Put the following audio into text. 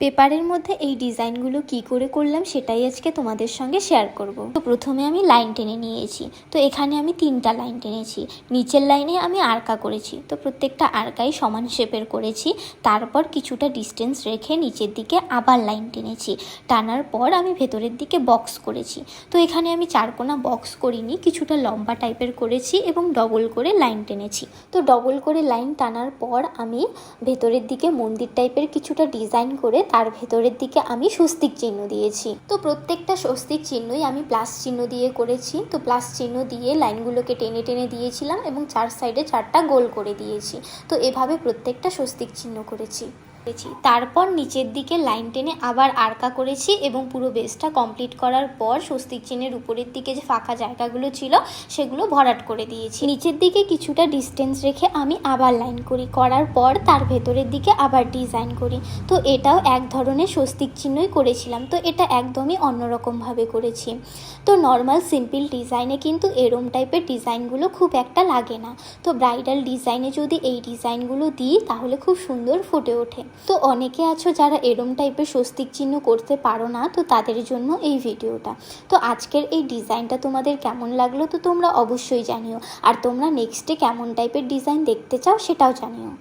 পেপারের মধ্যে এই ডিজাইনগুলো কি করে করলাম সেটাই আজকে তোমাদের সঙ্গে শেয়ার করব। তো প্রথমে আমি লাইন টেনে নিয়েছি। তো এখানে আমি 3টা লাইন টেনেছি। নিচের লাইনে আমি আরকা করেছি। তো প্রত্যেকটা আরকাই সমান শেপের করেছি। তারপর কিছুটা ডিস্টেন্স রেখে নিচের দিকে আবার লাইন টেনেছি। টানার পর আমি ভেতরের দিকে বক্স করেছি। তো এখানে আমি চারকোনা বক্স করিনি, কিছুটা লম্বা টাইপের করেছি এবং ডবল করে লাইন টেনেছি। তো ডবল করে লাইন টানার পর আমি ভেতরের দিকে মন্দির টাইপের কিছুটা ডিজাইন করে তার ভেতরের দিকে আমি স্বস্তিক চিহ্ন দিয়েছি। তো প্রত্যেকটা স্বস্তিক চিহ্নই আমি প্লাস চিহ্ন দিয়ে করেছি। তো প্লাস চিহ্ন দিয়ে লাইনগুলোকে টেনে টেনে দিয়েছিলাম এবং চার সাইডে 4টা গোল করে দিয়েছি। তো এভাবে প্রত্যেকটা স্বস্তিক চিহ্ন করেছি। তারপর নিচের দিকে লাইন টেনে আবার আরকা করেছি এবং পুরো বেসটা কমপ্লিট করার পর স্বস্তিক চিহ্নের উপরের দিকে যে ফাঁকা জায়গাগুলো ছিল সেগুলো ভরাট করে দিয়েছি। নিচের দিকে কিছুটা ডিস্টেন্স রেখে আমি আবার লাইন করার পর তার ভেতরের দিকে আবার ডিজাইন করি। তো এটাও এক ধরনের স্বস্তিক চিহ্নই করেছিলাম। তো এটা একদমই অন্যরকমভাবে করেছি। তো নর্মাল সিম্পল ডিজাইনে কিন্তু এরম টাইপের ডিজাইনগুলো খুব একটা লাগে না। তো ব্রাইডাল ডিজাইনে যদি এই ডিজাইনগুলো দিই তাহলে খুব সুন্দর ফুটে ওঠে। তো অনেকে আছো যারা এরম টাইপের স্বস্তিক চিহ্ন করতে পারো না, তো তাদের জন্য এই ভিডিওটা। তো আজকের এই ডিজাইনটা তোমাদের কেমন লাগলো তো তোমরা অবশ্যই জানিও। আর তোমরা নেক্সটে কেমন টাইপের ডিজাইন দেখতে চাও সেটাও জানিও।